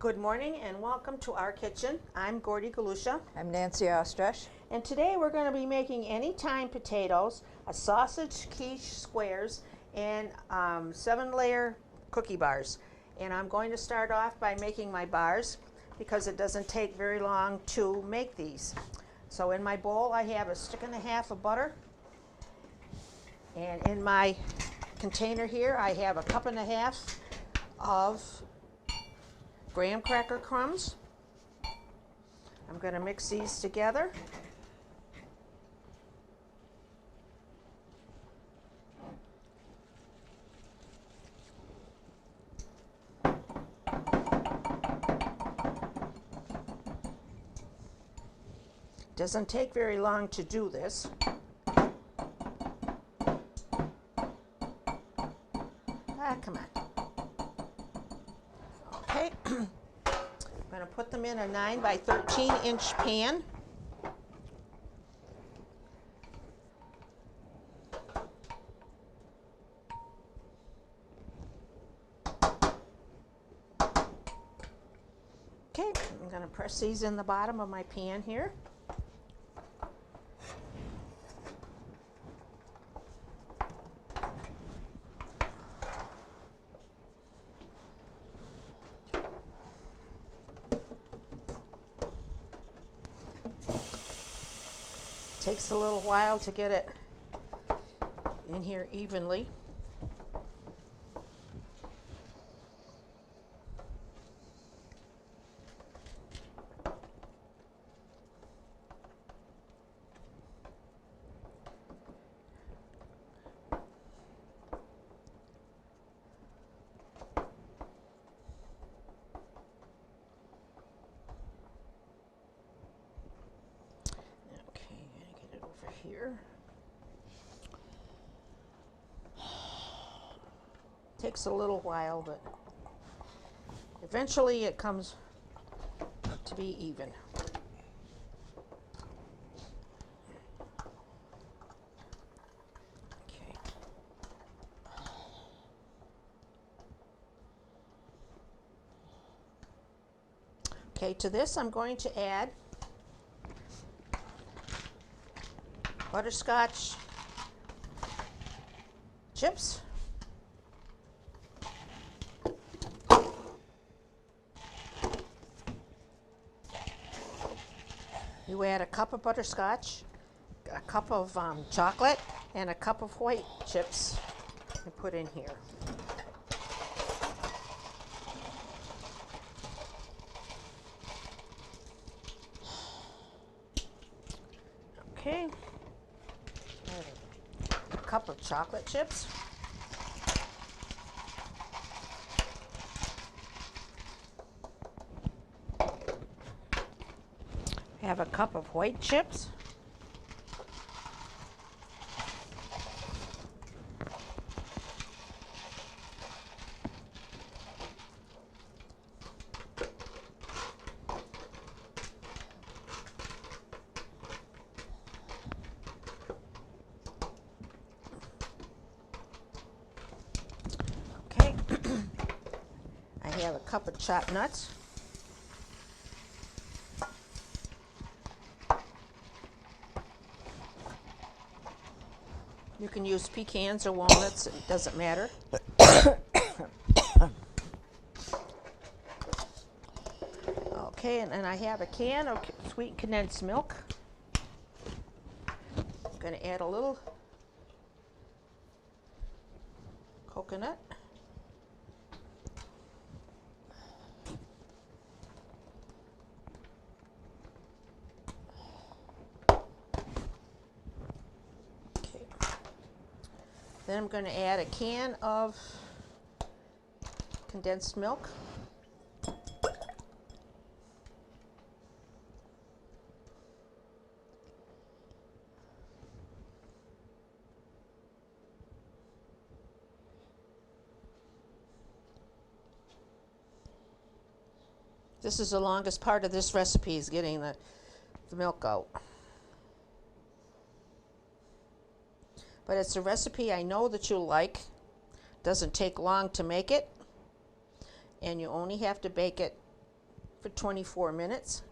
Good morning and welcome to our kitchen. I'm Gordy Galusha, I'm Nancy Ostrich. and today we're going to be making anytime potatoes, a sausage quiche squares, and 7-layer cookie bars. And I'm going to start off by making my bars because it doesn't take very long to make these. So in my bowl I have a stick and a half of butter, and in my container here I have a cup and a half of graham cracker crumbs. I'm going to mix these together. Doesn't take very long to do this. Come on. Okay. I'm going to put them in a 9 by 13 inch pan. Okay, I'm going to press these in the bottom of my pan here. Takes a little while to get it in here evenly. Here. Takes a little while, but eventually it comes to be even. Okay. Okay, to this I'm going to add butterscotch chips, you add a cup of butterscotch, a cup of chocolate, and a cup of white chips and put in here. Okay. A cup of chocolate chips. Have a cup of white chips. I have a cup of chopped nuts. You can use pecans or walnuts, it doesn't matter. Okay, and then I have a can of sweet condensed milk. I'm going to add a little coconut. Then I'm going to add a can of condensed milk. This is the longest part of this recipe, is getting the milk out. But it's a recipe I know that you'll like. Doesn't take long to make it, and you only have to bake it for 24 minutes.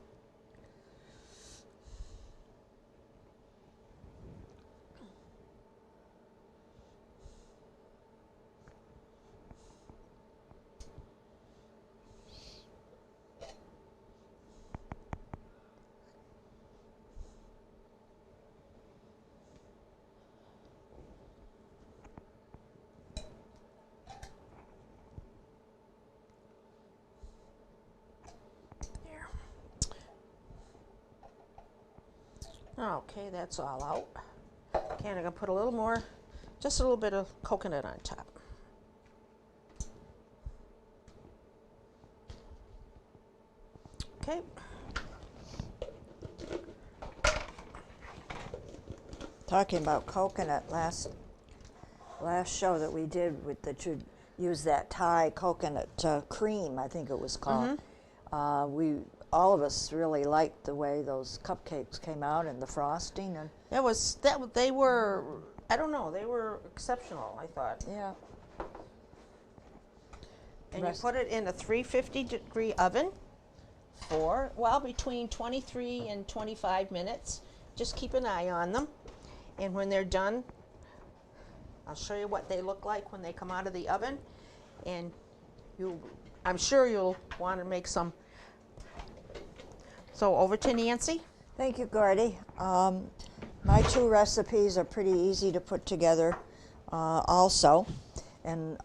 Okay, that's all out. Okay, and I'm gonna put a little more, just a little bit of coconut on top. Okay. Talking about coconut, last show that we did with that you use that Thai coconut cream, I think it was called. We all of us really liked the way those cupcakes came out and the frosting, and They were, I don't know, they were exceptional, I thought. yeah. And you put it in a 350-degree oven for, well, between 23 and 25 minutes. Just keep an eye on them. And when they're done, I'll show you what they look like when they come out of the oven. And I'm sure you'll want to make some. So over to Nancy. Thank you, Gordy. My two recipes are pretty easy to put together also. And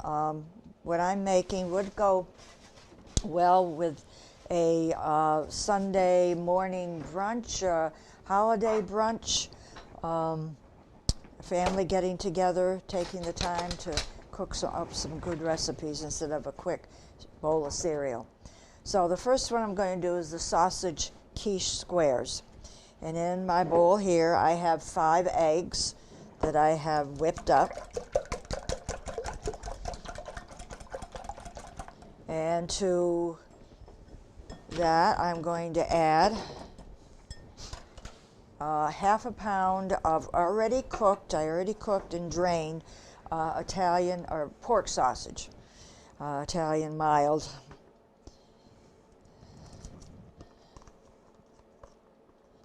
what I'm making would go well with a Sunday morning brunch, holiday brunch, family getting together, taking the time to cook up some good recipes instead of a quick bowl of cereal. So the first one I'm going to do is the sausage quiche squares. And in my bowl here I have 5 eggs that I have whipped up. And to that I'm going to add half a pound of I already cooked and drained Italian or pork sausage, Italian mild.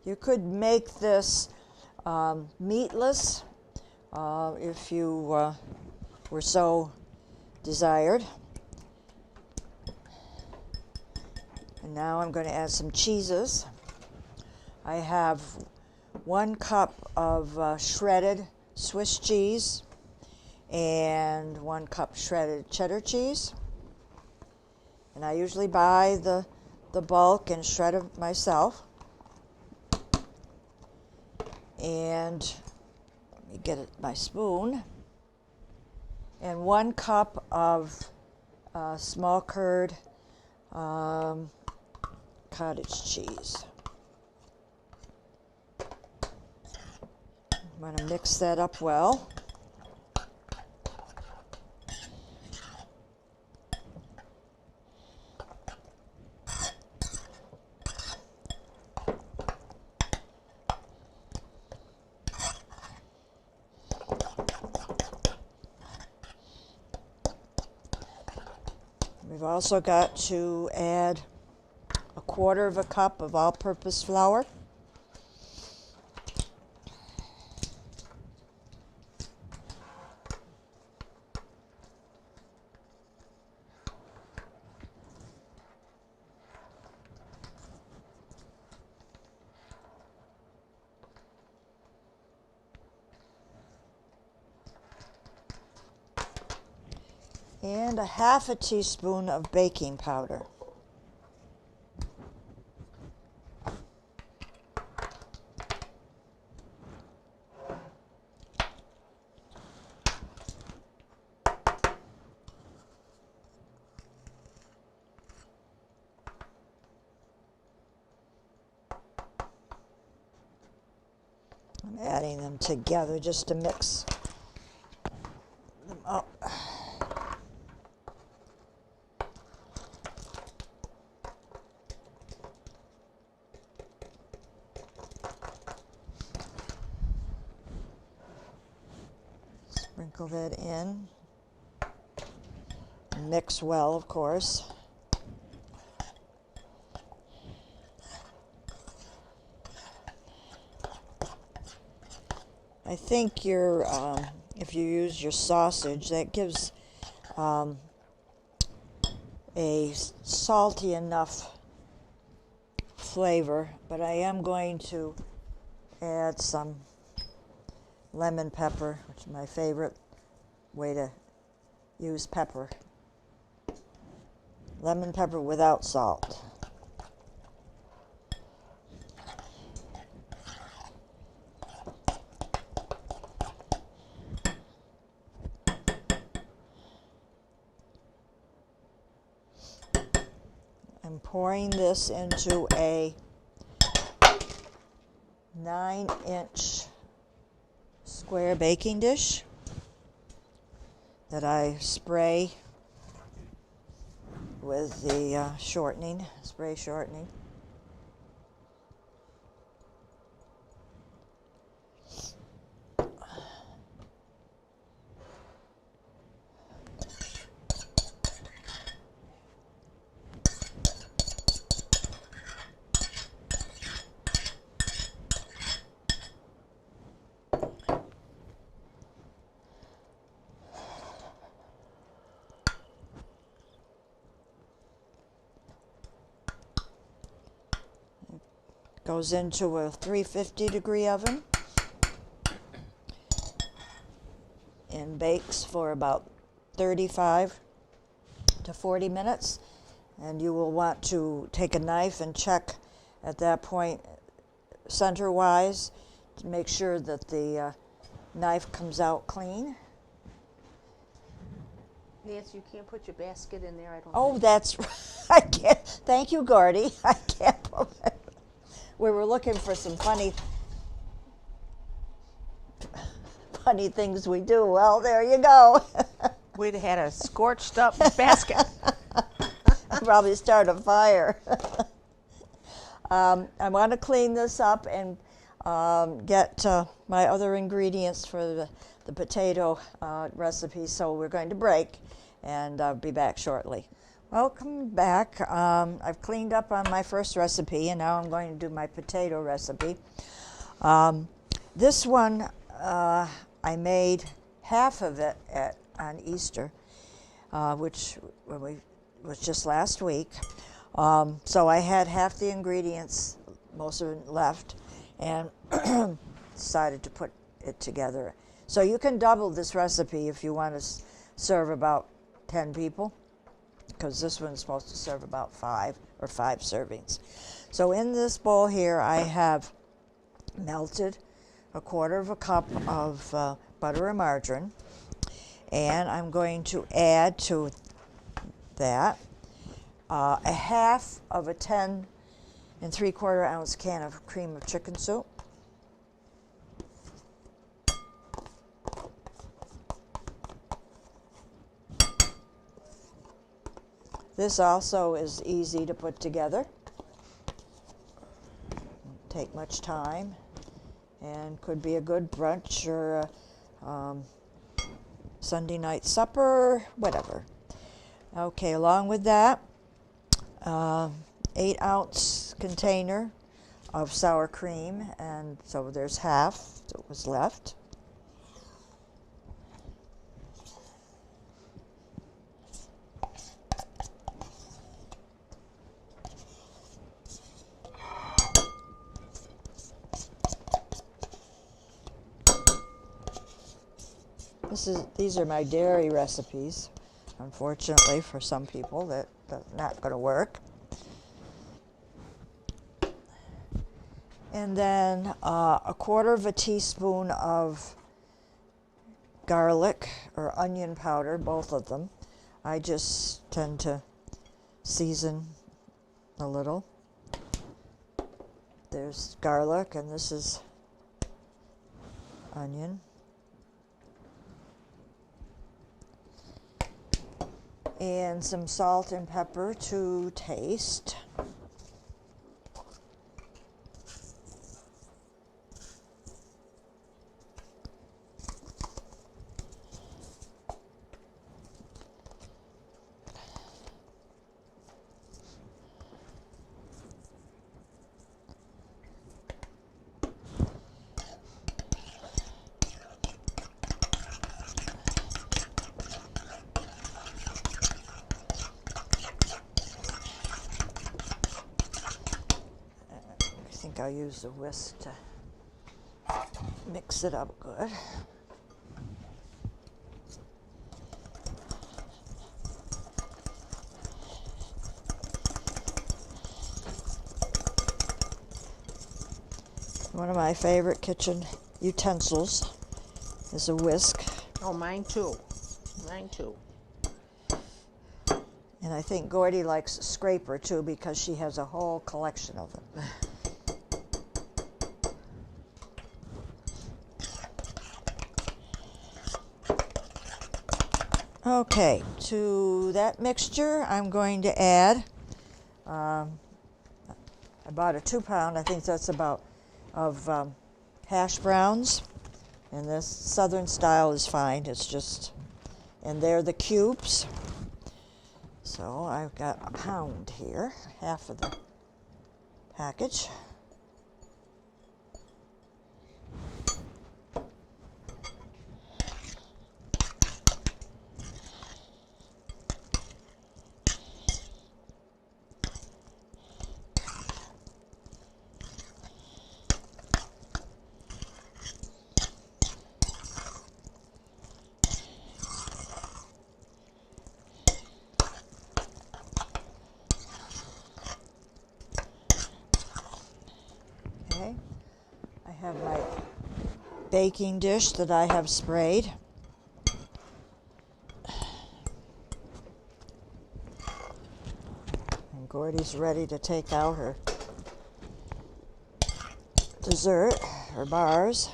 You could make this meatless if you were so desired. And now I'm going to add some cheeses. I have 1 cup of shredded Swiss cheese and 1 cup shredded cheddar cheese. And I usually buy the bulk and shred it myself. And let me get my spoon. And 1 cup of small curd cottage cheese. I'm going to mix that up well. We've also got to add 1/4 cup of all-purpose flour. And 1/2 teaspoon of baking powder. I'm adding them together just to mix them up. Sprinkle that in. Mix well, of course. I think your if you use your sausage, that gives a salty enough flavor, but I am going to add some lemon pepper, which is my favorite way to use pepper. Lemon pepper without salt. I'm pouring this into a 9-inch square baking dish that I spray with the spray shortening. Goes into a 350-degree oven and bakes for about 35 to 40 minutes. And you will want to take a knife and check at that point center-wise to make sure that the knife comes out clean. Nancy, you can't put your basket in there, I don't Oh, think. that's I can't. Thank you, Gordy. I can't put it. We were looking for some funny things we do. Well, there you go. We'd have had a scorched up basket. Probably start a fire. I want to clean this up and get my other ingredients for the potato recipe. So we're going to break, and I'll be back shortly. Welcome back. I've cleaned up on my first recipe, and now I'm going to do my potato recipe. This one, I made half of it on Easter, which was just last week. So I had half the ingredients, most of it left, and decided to put it together. So you can double this recipe if you want to serve about 10 people, because this one's supposed to serve about 5 servings. So in this bowl here, I have melted a 1/4 cup of butter or margarine, and I'm going to add to that a 1/2 of a 10 3/4 ounce can of cream of chicken soup. This also is easy to put together. Won't take much time, and could be a good brunch or a Sunday night supper, whatever. Okay, along with that, 8-ounce container of sour cream, and so there's half that was left. These are my dairy recipes. Unfortunately, for some people, that's not going to work. And then a 1/4 of a teaspoon of garlic or onion powder, both of them. I just tend to season a little. There's garlic, and this is onion. And some salt and pepper to taste. I'll use the whisk to mix it up good. One of my favorite kitchen utensils is a whisk. Oh, mine too. Mine too. And I think Gordy likes a scraper too because she has a whole collection of them. Okay, to that mixture I'm going to add, I bought a 2-pound, I think that's about, of hash browns. And this southern style is fine, it's just, and they're the cubes. So I've got a pound here, half of the package. Okay, I have my baking dish that I have sprayed. And Gordy's ready to take out her dessert, her bars.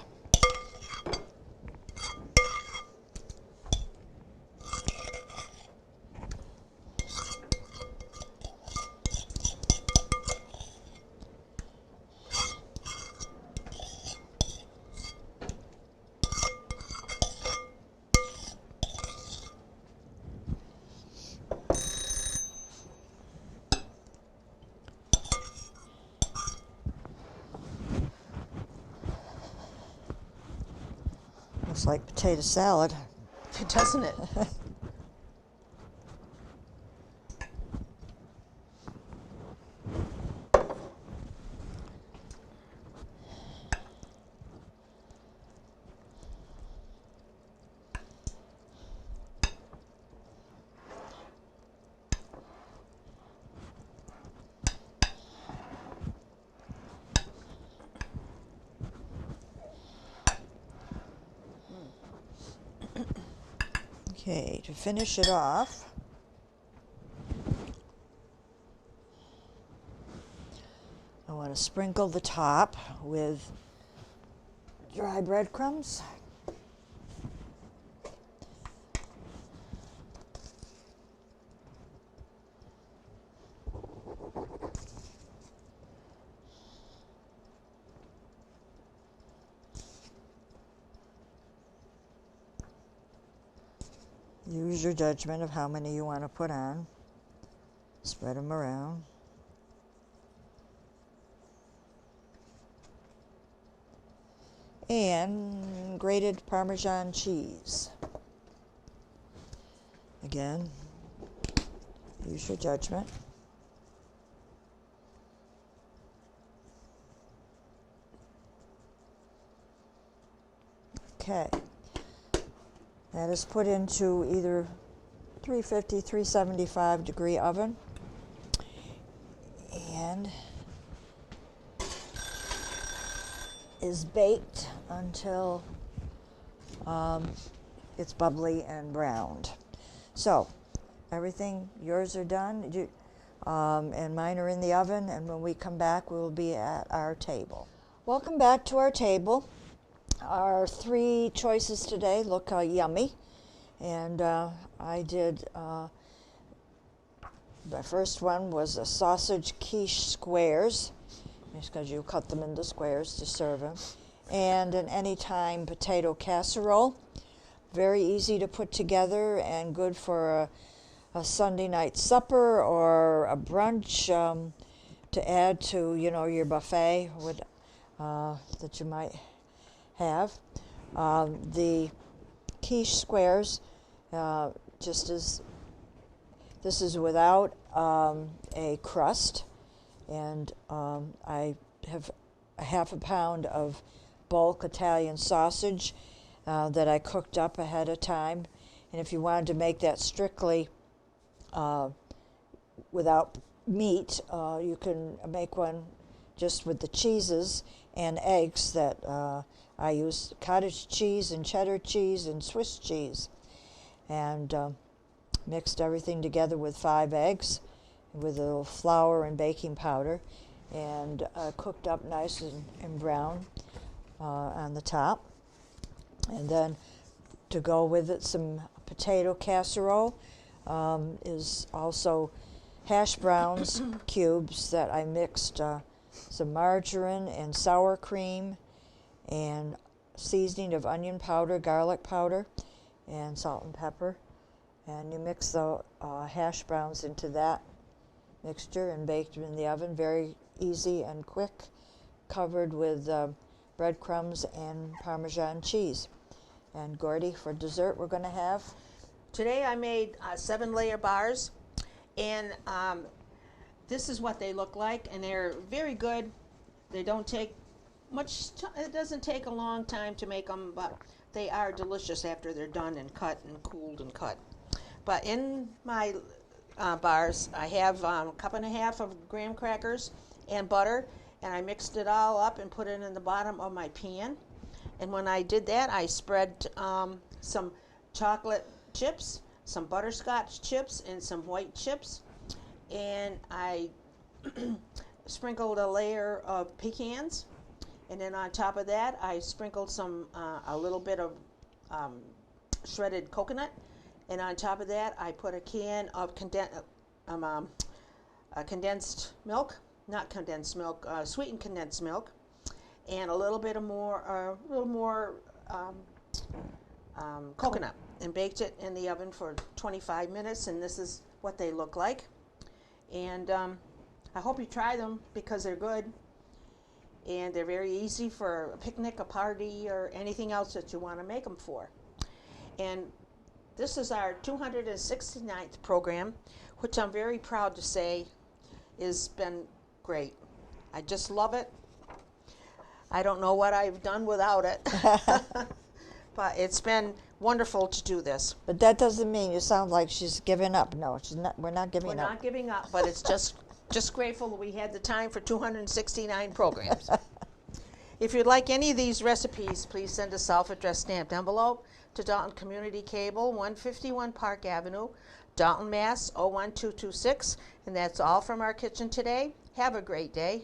Looks like potato salad. Doesn't it? Okay, to finish it off, I want to sprinkle the top with dry breadcrumbs. Use your judgment of how many you want to put on. Spread them around. And grated Parmesan cheese. Again, use your judgment. Okay. That is put into either 350, 375 degree oven. And is baked until it's bubbly and browned. So everything, yours are done, and mine are in the oven, and when we come back we'll be at our table. Welcome back to our table. Our 3 choices today look yummy, and I did, the first one was a sausage quiche squares, just because you cut them into squares to serve them, and an anytime potato casserole. Very easy to put together and good for a Sunday night supper or a brunch to add to, your buffet that you might have. The quiche squares, this is without a crust, and I have a half a pound of bulk Italian sausage that I cooked up ahead of time. And if you wanted to make that strictly without meat, you can make one just with the cheeses and eggs that I use cottage cheese and cheddar cheese and Swiss cheese. And mixed everything together with 5 eggs with a little flour and baking powder, and cooked up nice and brown on the top. And then to go with it, some potato casserole is also hash browns cubes that I mixed some margarine and sour cream and seasoning of onion powder, garlic powder, and salt and pepper. And you mix the hash browns into that mixture and baked them in the oven. Very easy and quick, covered with breadcrumbs and Parmesan cheese. And Gordy, for dessert, we're going to have? Today I made 7-layer bars, and this is what they look like, and they're very good. They don't take much, it doesn't take a long time to make them, but they are delicious after they're done and cut and cooled and cut. But in my bars, I have a cup and a half of graham crackers and butter, and I mixed it all up and put it in the bottom of my pan. And when I did that, I spread some chocolate chips, some butterscotch chips, and some white chips, and I sprinkled a layer of pecans, and then on top of that I sprinkled a little bit of shredded coconut, and on top of that I put a can of sweetened condensed milk, and a little bit more coconut, and baked it in the oven for 25 minutes, and this is what they look like. And I hope you try them because they're good, and they're very easy for a picnic, a party, or anything else that you want to make them for. And this is our 269th program, which I'm very proud to say has been great. I just love it. I don't know what I've done without it. But it's been wonderful to do this. But that doesn't mean you sound like she's giving up. No, she's not. We're not giving up. We're not giving up, but it's just grateful that we had the time for 269 programs. If you'd like any of these recipes, please send a self-addressed stamped envelope to Dalton Community Cable, 151 Park Avenue, Dalton, Mass. 01226. And that's all from our kitchen today. Have a great day.